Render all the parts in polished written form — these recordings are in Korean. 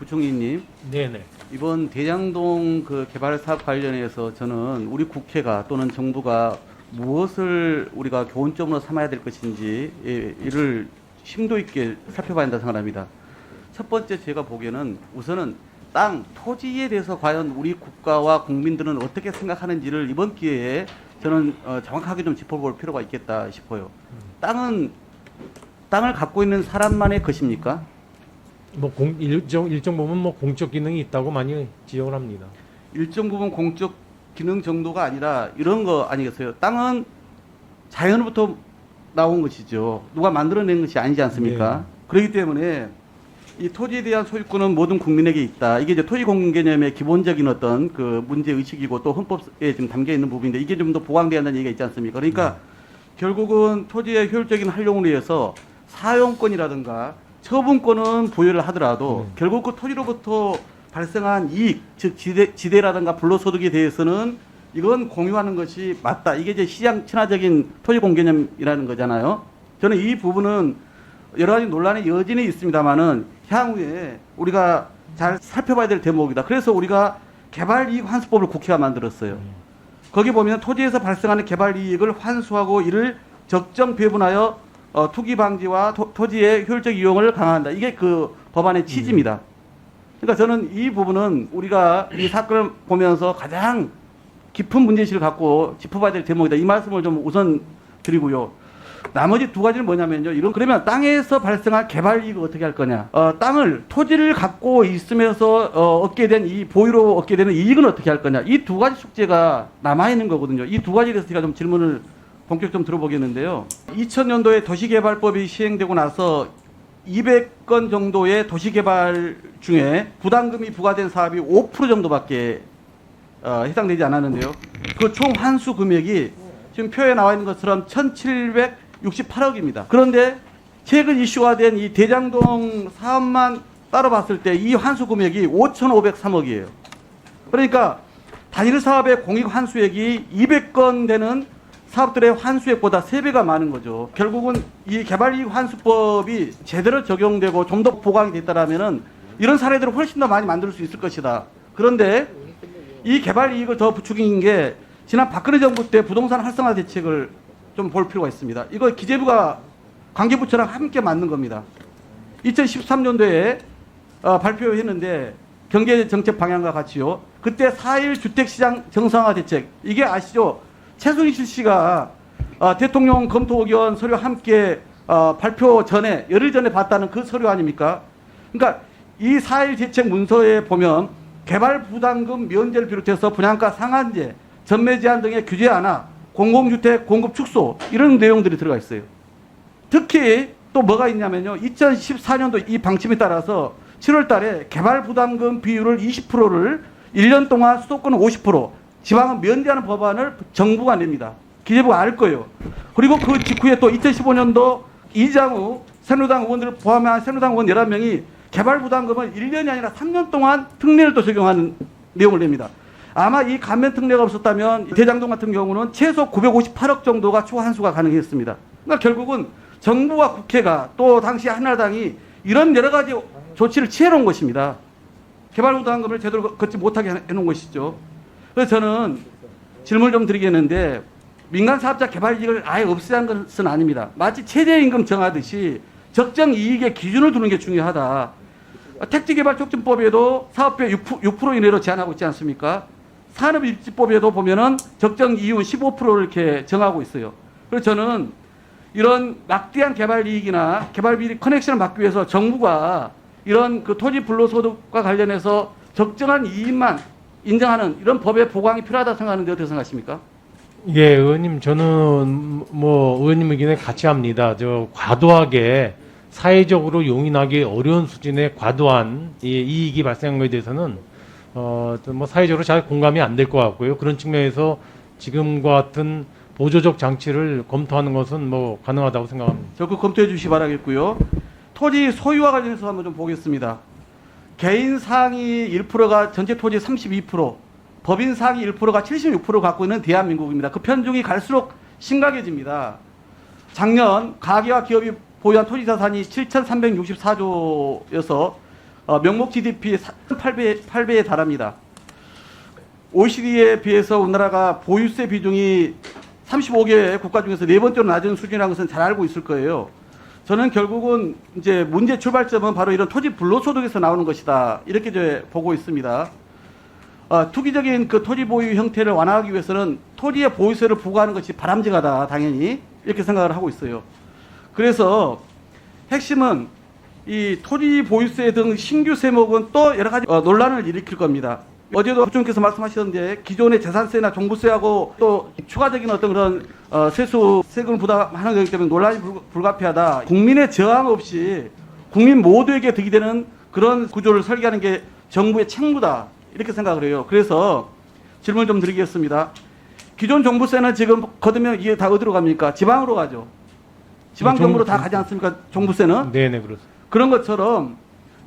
부총리님, 네네. 이번 대장동 그 개발 사업 관련해서 저는 우리 국회가 또는 정부가 무엇을 우리가 교훈점으로 삼아야 될 것인지 이를 심도 있게 살펴봐야 한다 생각합니다. 첫 번째 제가 보기에는 우선은 땅, 토지에 대해서 과연 우리 국가와 국민들은 어떻게 생각하는지를 이번 기회에 저는 정확하게 좀 짚어볼 필요가 있겠다 싶어요. 땅을 갖고 있는 사람만의 것입니까? 뭐 일정 부분 뭐 공적 기능이 있다고 많이 지적을 합니다. 일정 부분 공적 기능 정도가 아니라 이런 거 아니겠어요? 땅은 자연으로부터 나온 것이죠. 누가 만들어낸 것이 아니지 않습니까? 네. 그렇기 때문에 이 토지에 대한 소유권은 모든 국민에게 있다. 이게 이제 토지 공인 개념의 기본적인 어떤 그 문제 의식이고 또 헌법에 지금 담겨 있는 부분인데 이게 좀 더 보강돼야 한다는 얘기가 있지 않습니까? 그러니까 결국은 토지의 효율적인 활용을 위해서 사용권이라든가 처분권은 부여를 하더라도 결국 그 토지로부터 발생한 이익, 즉 지대라든가 불로소득에 대해서는 이건 공유하는 것이 맞다. 이게 이제 시장 친화적인 토지 공개념이라는 거잖아요. 저는 이 부분은 여러 가지 논란의 여진이 있습니다만은 향후에 우리가 잘 살펴봐야 될 대목이다. 그래서 우리가 개발이익 환수법을 국회가 만들었어요. 거기 보면 토지에서 발생하는 개발이익을 환수하고 이를 적정 배분하여 투기 방지와 토지의 효율적 이용을 강화한다. 이게 그 법안의 취지입니다. 그러니까 저는 이 부분은 우리가 이 사건을 보면서 가장 깊은 문제의식을 갖고 짚어봐야 될 대목이다. 이 말씀을 좀 우선 드리고요. 나머지 두 가지는 뭐냐면요. 그러면 땅에서 발생한 개발 이익을 어떻게 할 거냐. 토지를 갖고 있으면서 얻게 된 이 보유로 얻게 되는 이익은 어떻게 할 거냐. 이 두 가지 숙제가 남아있는 거거든요. 이 두 가지에 대해서 제가 좀 질문을 본격 좀 들어보겠는데요. 2000년도에 도시개발법이 시행되고 나서 200건 정도의 도시개발 중에 부담금이 부과된 사업이 5% 정도밖에 해당되지 않았는데요. 그 총 환수 금액이 지금 표에 나와 있는 것처럼 1768억입니다. 그런데 최근 이슈가 된 이 대장동 사업만 따로 봤을 때 이 환수 금액이 5,503억이에요. 그러니까 단일 사업의 공익 환수액이 200건 되는 사업들의 환수액보다 3배가 많은 거죠. 결국은 이 개발이익 환수법이 제대로 적용되고 좀 더 보강이 됐다라면은 이런 사례들을 훨씬 더 많이 만들 수 있을 것이다. 그런데 이 개발이익을 더 부추긴 게 지난 박근혜 정부 때 부동산 활성화 대책을 좀 볼 필요가 있습니다. 이거 기재부가 관계부처랑 함께 만든 겁니다. 2013년도에 발표했는데 경제정책 방향과 같이요. 그때 4.1 주택시장 정상화 대책, 이게 아시죠? 최순실 씨가 대통령 검토 의견 서류 함께 발표 전에 열흘 전에 봤다는 그 서류 아닙니까? 그러니까 이 4.1 대책 문서에 보면 개발 부담금 면제를 비롯해서 분양가 상한제, 전매 제한 등의 규제 완화, 공공주택 공급 축소 이런 내용들이 들어가 있어요. 특히 또 뭐가 있냐면요. 2014년도 이 방침에 따라서 7월 달에 개발 부담금 비율을 20%를 1년 동안 수도권은 50%, 지방은 면제하는 법안을 정부가 냅니다. 기재부가 알 거예요. 그리고 그 직후에 또 2015년도 이장우 새누리당 의원들을 포함한 새누리당 의원 11명이 개발 부담금을 1년이 아니라 3년 동안 특례를 또 적용하는 내용을 냅니다. 아마 이 감면 특례가 없었다면 대장동 같은 경우는 최소 958억 정도가 추가 환수가 가능했습니다. 그러니까 결국은 정부와 국회가 또 당시 한나라당이 이런 여러 가지 조치를 취해놓은 것입니다. 개발 부담금을 제대로 걷지 못하게 해놓은 것이죠. 그래서 저는 질문을 좀 드리겠는데 민간 사업자 개발 이익을 아예 없애는 것은 아닙니다. 마치 최저임금 정하듯이 적정 이익의 기준을 두는 게 중요하다. 택지개발촉진법에도 사업비 6% 이내로 제한하고 있지 않습니까? 산업일지법에도 보면은 적정 이윤 15%를 이렇게 정하고 있어요. 그래서 저는 이런 막대한 개발 이익이나 개발 비리 커넥션을 막기 위해서 정부가 이런 그 토지 불로소득과 관련해서 적정한 이익만 인정하는 이런 법의 보강이 필요하다 생각하는데 어떻게 생각하십니까? 예, 의원님, 저는 뭐 의원님 의견에 같이 합니다. 과도하게 사회적으로 용인하기 어려운 수준의 과도한 이익이 발생한 것에 대해서는 뭐 사회적으로 잘 공감이 안 될 것 같고요. 그런 측면에서 지금과 같은 보조적 장치를 검토하는 것은 뭐 가능하다고 생각합니다. 적극 검토해 주시기 바라겠고요. 토지 소유와 관련해서 한번 좀 보겠습니다. 개인 상위 1%가 전체 토지 32%, 법인 상위 1%가 76% 갖고 있는 대한민국입니다. 그 편중이 갈수록 심각해집니다. 작년 가계와 기업이 보유한 토지 자산이 7,364조여서 명목 GDP 8배에 달합니다. OECD에 비해서 우리나라가 보유세 비중이 35개 국가 중에서 네 번째로 낮은 수준이라는 것은 잘 알고 있을 거예요. 저는 결국은 이제 문제 출발점은 바로 이런 토지 불로소득에서 나오는 것이다. 이렇게 이제 보고 있습니다. 투기적인 그 토지 보유 형태를 완화하기 위해서는 토지의 보유세를 부과하는 것이 바람직하다. 당연히 이렇게 생각을 하고 있어요. 그래서 핵심은 이 토지 보유세 등 신규 세목은 또 여러 가지 논란을 일으킬 겁니다. 어제도 부총께서 말씀하셨는데 기존의 재산세나 종부세하고 또 추가적인 어떤 그런 세금을 부담하는 거기 때문에 논란이 불가피하다. 국민의 저항 없이 국민 모두에게 득이 되는 그런 구조를 설계하는 게 정부의 책무다. 이렇게 생각을 해요. 그래서 질문 좀 드리겠습니다. 기존 종부세는 지금 거두면 이게 다 어디로 갑니까? 지방으로 가죠. 지방정부로 다 가지 않습니까? 종부세는? 네네, 그렇습니다. 그런 것처럼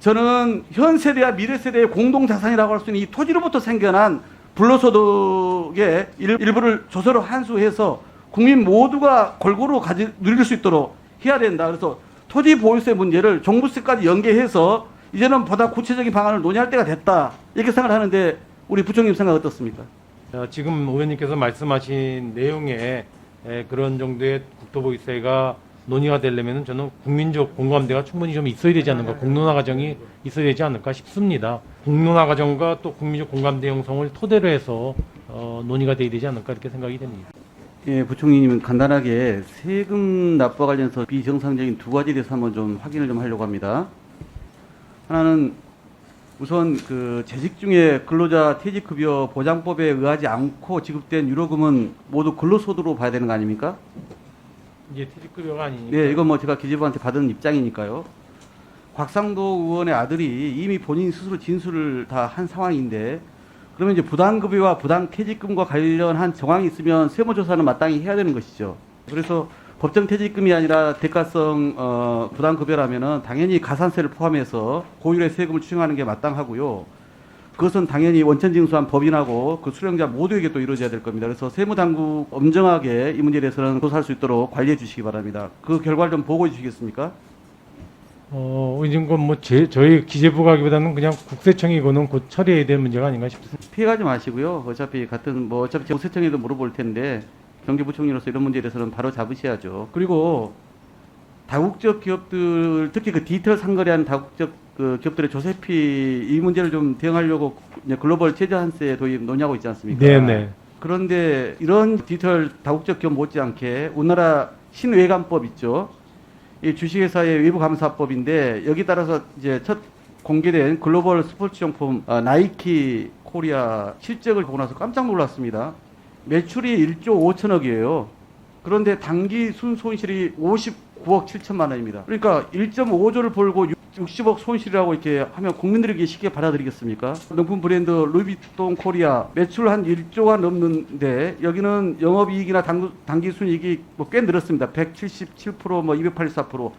저는 현 세대와 미래 세대의 공동 자산이라고 할 수 있는 이 토지로부터 생겨난 불로소득의 일부를 조세로 환수해서 국민 모두가 골고루 누릴 수 있도록 해야 된다. 그래서 토지 보유세 문제를 종부세까지 연계해서 이제는 보다 구체적인 방안을 논의할 때가 됐다. 이렇게 생각하는데 우리 부총님 생각 어떻습니까? 지금 의원님께서 말씀하신 내용에 그런 정도의 국토보유세가 논의가 되려면 저는 국민적 공감대가 충분히 좀 있어야 되지 않는가, 공론화 과정이 있어야 되지 않을까 싶습니다. 공론화 과정과 또 국민적 공감대 형성을 토대로 해서 논의가 돼야 되지 않을까 이렇게 생각이 됩니다. 예, 부총리님 간단하게 세금 납부와 관련해서 비정상적인 두 가지에 대해서 한번 좀 확인을 좀 하려고 합니다. 하나는 우선 그 재직 중에 근로자 퇴직급여 보장법에 의하지 않고 지급된 유로금은 모두 근로소득으로 봐야 되는 거 아닙니까? 이게 퇴직급여가 아니니까. 네, 이건 뭐 제가 기재부한테 받은 입장이니까요. 곽상도 의원의 아들이 이미 본인 스스로 진술을 다 한 상황인데 그러면 이제 부당급여와 부당퇴직금과 관련한 정황이 있으면 세무조사는 마땅히 해야 되는 것이죠. 그래서 법정퇴직금이 아니라 대가성 부당급여라면은 당연히 가산세를 포함해서 고율의 세금을 추징하는 게 마땅하고요. 그것은 당연히 원천징수한 법인하고 그 수령자 모두에게 또 이루어져야 될 겁니다. 그래서 세무당국 엄정하게 이 문제에 대해서는 조사할 수 있도록 관리해 주시기 바랍니다. 그 결과를 좀 보고해 주시겠습니까? 이건 뭐 저희 기재부가 하기보다는 그냥 국세청이고는 곧 처리해야 될 문제가 아닌가 싶습니다. 피해가지 마시고요. 어차피 국세청에도 물어볼 텐데 경제부총리로서 이런 문제에 대해서는 바로 잡으셔야죠. 그리고 다국적 기업들, 특히 그 디지털 상거래하는 다국적 그 기업들의 조세피 이 문제를 좀 대응하려고 이제 글로벌 최저한세 도입 논의하고 있지 않습니까? 네네. 그런데 이런 디지털 다국적 기업 못지않게 우리나라 신외관법 있죠. 이 주식회사의 외부감사법인데 여기 따라서 이제 첫 공개된 글로벌 스포츠용품 나이키 코리아 실적을 보고 나서 깜짝 놀랐습니다. 매출이 1조 5천억이에요. 그런데 당기 순손실이 59억 7천만 원입니다. 그러니까 1.5조를 벌고 60억 손실이라고 이렇게 하면 국민들에게 쉽게 받아들이겠습니까? 명품 브랜드 루이비통 코리아 매출 한 1조가 넘는데 여기는 영업이익이나 당기순이익이 뭐 꽤 늘었습니다. 177%, 뭐 284%.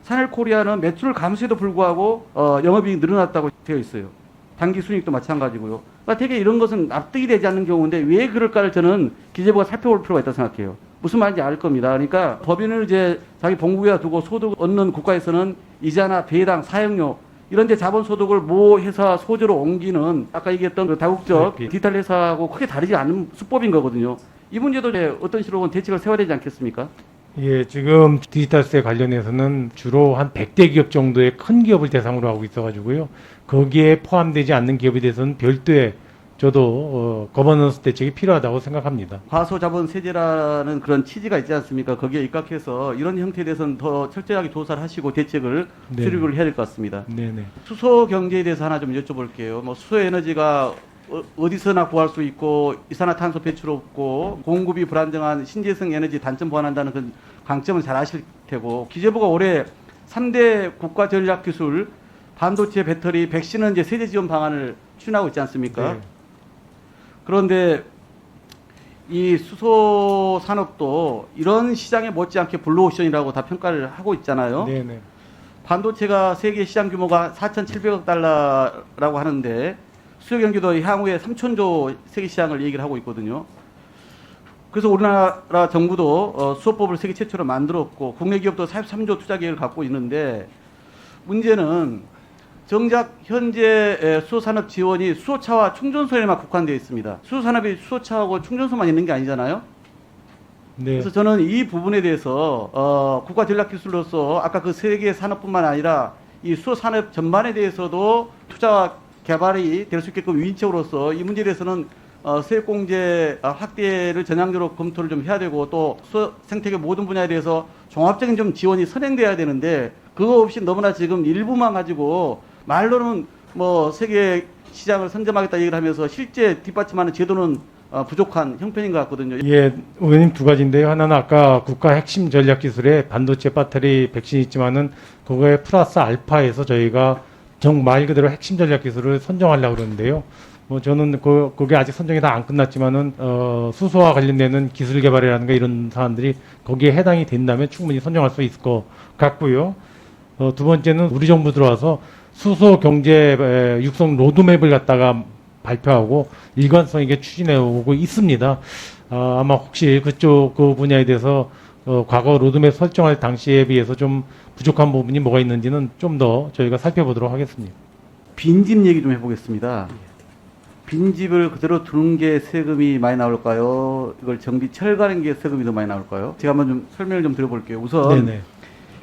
샤넬 코리아는 매출 감소에도 불구하고 영업이익이 늘어났다고 되어 있어요. 당기순이익도 마찬가지고요. 그러니까 되게 이런 것은 납득이 되지 않는 경우인데 왜 그럴까를 저는 기재부가 살펴볼 필요가 있다고 생각해요. 무슨 말인지 알 겁니다. 그러니까 법인을 이제 자기 본국에다 두고 소득 얻는 국가에서는 이자나 배당, 사용료 이런 데 자본소득을 모 회사 소재로 옮기는 아까 얘기했던 그 다국적 디지털 회사하고 크게 다르지 않은 수법인 거거든요. 이 문제도 이제 어떤 식으로 대책을 세워야 되지 않겠습니까? 예, 지금 디지털세 관련해서는 주로 한 100대 기업 정도의 큰 기업을 대상으로 하고 있어가지고요. 거기에 포함되지 않는 기업에 대해서는 별도의 저도 거버넌스 대책이 필요하다고 생각합니다. 과소자본세제라는 그런 취지가 있지 않습니까? 거기에 입각해서 이런 형태에 대해서는 더 철저하게 조사를 하시고 대책을 네. 수립을 해야 될 것 같습니다. 네네. 수소 경제에 대해서 하나 좀 여쭤볼게요. 뭐 수소 에너지가 어디서나 구할 수 있고 이산화탄소 배출 없고 공급이 불안정한 신재생 에너지 단점 보완한다는 그 강점은 잘 아실 테고 기재부가 올해 3대 국가 전략 기술 반도체, 배터리, 백신은 이제 세제 지원 방안을 추진하고 있지 않습니까? 네. 그런데 이 수소 산업도 이런 시장에 못지않게 블루오션이라고 다 평가를 하고 있잖아요. 네네. 반도체가 세계 시장 규모가 4,700억 달러라고 하는데 수요 경기도 향후에 3천조 세계 시장을 얘기를 하고 있거든요. 그래서 우리나라 정부도 수소법을 세계 최초로 만들었고 국내 기업도 43조 투자 계획을 갖고 있는데 문제는 정작 현재 수소산업 지원이 수소차와 충전소에만 국한되어 있습니다. 수소산업이 수소차하고 충전소만 있는 게 아니잖아요. 네. 그래서 저는 이 부분에 대해서 국가 전략 기술로서 아까 그 세 개의 산업뿐만 아니라 이 수소산업 전반에 대해서도 투자와 개발이 될 수 있게끔 위인책으로서 이 문제에 대해서는 세액공제 확대를 전향적으로 검토를 좀 해야 되고 또 수소 생태계 모든 분야에 대해서 종합적인 좀 지원이 선행돼야 되는데 그거 없이 너무나 지금 일부만 가지고 말로는 뭐 세계 시장을 선점하겠다 얘기를 하면서 실제 뒷받침하는 제도는 부족한 형편인 것 같거든요. 예, 의원님 두 가지인데요. 하나는 아까 국가 핵심 전략 기술에 반도체 배터리 백신이 있지만은 그거에 플러스 알파에서 저희가 말 그대로 핵심 전략 기술을 선정하려고 그러는데요. 뭐 저는 그게 아직 선정이 다 안 끝났지만은 수소와 관련되는 기술 개발이라든가 이런 사안들이 거기에 해당이 된다면 충분히 선정할 수 있을 것 같고요. 두 번째는 우리 정부 들어와서 수소 경제 육성 로드맵을 갖다가 발표하고 일관성 있게 추진해 오고 있습니다. 아마 혹시 그쪽 그 분야에 대해서 과거 로드맵 설정할 당시에 비해서 좀 부족한 부분이 뭐가 있는지는 좀 더 저희가 살펴보도록 하겠습니다. 빈집 얘기 좀 해보겠습니다. 빈집을 그대로 두는 게 세금이 많이 나올까요? 이걸 정비 철거하는 게 세금이 더 많이 나올까요? 제가 한번 좀 설명을 좀 드려볼게요. 우선 네네.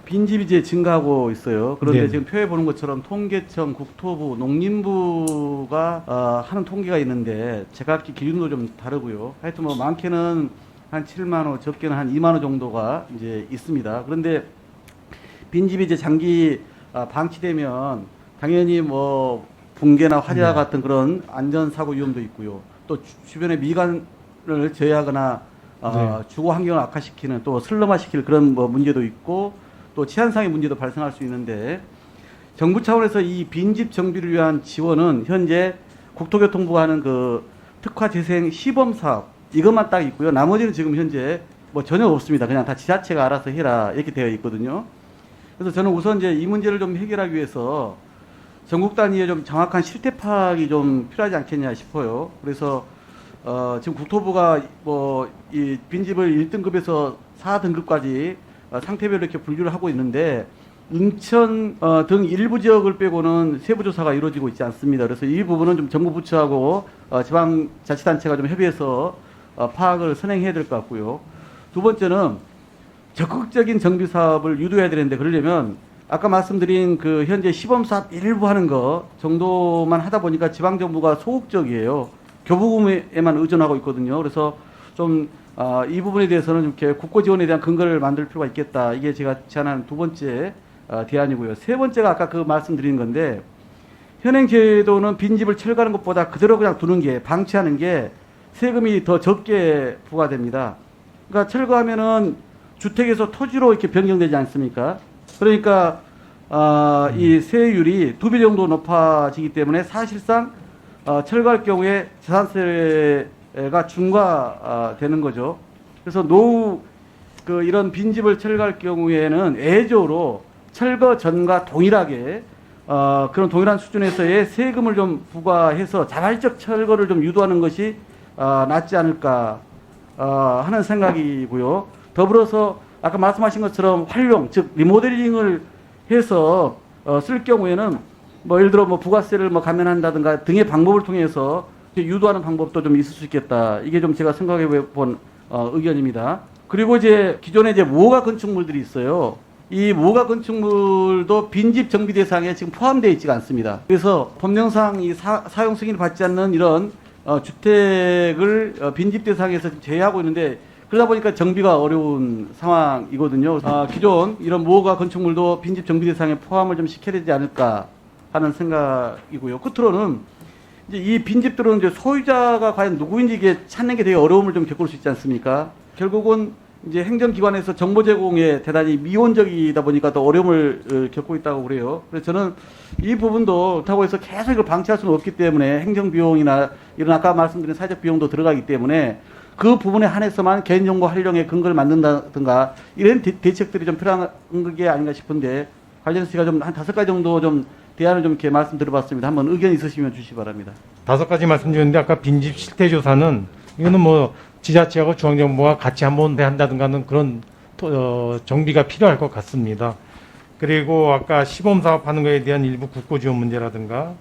빈집이 이제 증가하고 있어요. 그런데 네네. 지금 표에 보는 것처럼 통계청, 국토부, 농림부가 하는 통계가 있는데 제각기 기준도 좀 다르고요. 하여튼 뭐 많게는 한 7만 호, 적게는 한 2만 호 정도가 이제 있습니다. 그런데 빈집이 이제 장기 방치되면 당연히 뭐 붕괴나 화재와 같은 그런 안전사고 위험도 있고요. 또 주변의 미관을 제외하거나 주거 환경을 악화시키는 또 슬럼화시킬 그런 뭐 문제도 있고 또 치안상의 문제도 발생할 수 있는데 정부 차원에서 이 빈집 정비를 위한 지원은 현재 국토교통부가 하는 그 특화 재생 시범 사업 이것만 딱 있고요. 나머지는 지금 현재 뭐 전혀 없습니다. 그냥 다 지자체가 알아서 해라 이렇게 되어 있거든요. 그래서 저는 우선 이제 이 문제를 좀 해결하기 위해서 전국 단위의 좀 정확한 실태 파악이 좀 필요하지 않겠냐 싶어요. 그래서 지금 국토부가 뭐 이 빈집을 1등급에서 4등급까지 상태별로 이렇게 분류를 하고 있는데 인천 등 일부 지역을 빼고는 세부 조사가 이루어지고 있지 않습니다. 그래서 이 부분은 좀 정부 부처하고 지방자치단체가 좀 협의해서 파악을 선행해야 될 것 같고요. 두 번째는 적극적인 정비 사업을 유도해야 되는데 그러려면 아까 말씀드린 그 현재 시범 사업 일부 하는 거 정도만 하다 보니까 지방 정부가 소극적이에요. 교부금에만 의존하고 있거든요. 그래서 좀 이 부분에 대해서는 좀 이렇게 국고 지원에 대한 근거를 만들 필요가 있겠다. 이게 제가 제안한 두 번째 대안이고요. 세 번째가 아까 그 말씀드린 건데 현행 제도는 빈집을 철거하는 것보다 그대로 그냥 두는 게 방치하는 게 세금이 더 적게 부과됩니다. 그러니까 철거하면은 주택에서 토지로 이렇게 변경되지 않습니까? 그러니까 이 세율이 2배 정도 높아지기 때문에 사실상 철거할 경우에 재산세가 중과되는 거죠. 그래서 노후 이런 빈집을 철거할 경우에는 애조로 철거 전과 동일하게 그런 동일한 수준에서의 세금을 좀 부과해서 자발적 철거를 좀 유도하는 것이 낫지 않을까 하는 생각이고요. 더불어서 아까 말씀하신 것처럼 활용, 즉 리모델링을 해서 쓸 경우에는 뭐 예를 들어 뭐 부가세를 뭐 감면한다든가 등의 방법을 통해서 유도하는 방법도 좀 있을 수 있겠다. 이게 좀 제가 생각해 본 의견입니다. 그리고 이제 기존에 이제 무허가 건축물들이 있어요. 이 무허가 건축물도 빈집 정비 대상에 지금 포함되어 있지가 않습니다. 그래서 법령상 이 사용 승인을 받지 않는 이런 주택을 빈집 대상에서 제외하고 있는데 그러다 보니까 정비가 어려운 상황이거든요. 기존 이런 무허가 건축물도 빈집 정비 대상에 포함을 좀 시켜야 되지 않을까 하는 생각이고요. 끝으로는 이제 이 빈집들은 이제 소유자가 과연 누구인지 이게 찾는 게 되게 어려움을 좀 겪을 수 있지 않습니까? 결국은 이제 행정기관에서 정보 제공에 대단히 미온적이다 보니까 또 어려움을 겪고 있다고 그래요. 그래서 저는 이 부분도 그렇다고 해서 계속 이걸 방치할 수는 없기 때문에 행정비용이나 이런 아까 말씀드린 사회적 비용도 들어가기 때문에 그 부분에 한해서만 개인정보 활용의 근거를 만든다든가 이런 대책들이 좀 필요한 게 아닌가 싶은데 관련해서 제가 좀 한 5가지 정도 좀 대안을 좀 이렇게 말씀드려봤습니다. 한번 의견 있으시면 주시기 바랍니다. 5가지 말씀드렸는데 아까 빈집 실태조사는 이거는 뭐 지자체하고 중앙정부가 같이 한번 한다든가 하는 그런 정비가 필요할 것 같습니다. 그리고 아까 시범 사업하는 거에 대한 일부 국고 지원 문제라든가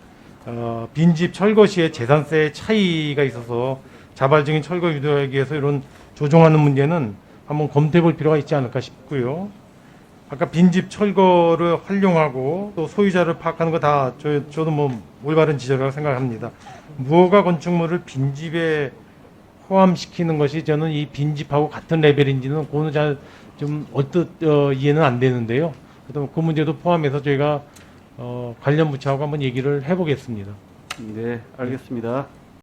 빈집 철거 시에 재산세 차이가 있어서 자발적인 철거 유도하기 위해서 이런 조정하는 문제는 한번 검토해 볼 필요가 있지 않을까 싶고요. 아까 빈집 철거를 활용하고 또 소유자를 파악하는 거 다 저도 뭐 올바른 지적이라고 생각합니다. 무허가 건축물을 빈집에 포함시키는 것이 저는 이 빈집하고 같은 레벨인지는 그거는 잘 좀 이해는 안 되는데요. 그래서 그 문제도 포함해서 저희가 관련 부처하고 한번 얘기를 해보겠습니다. 네, 알겠습니다.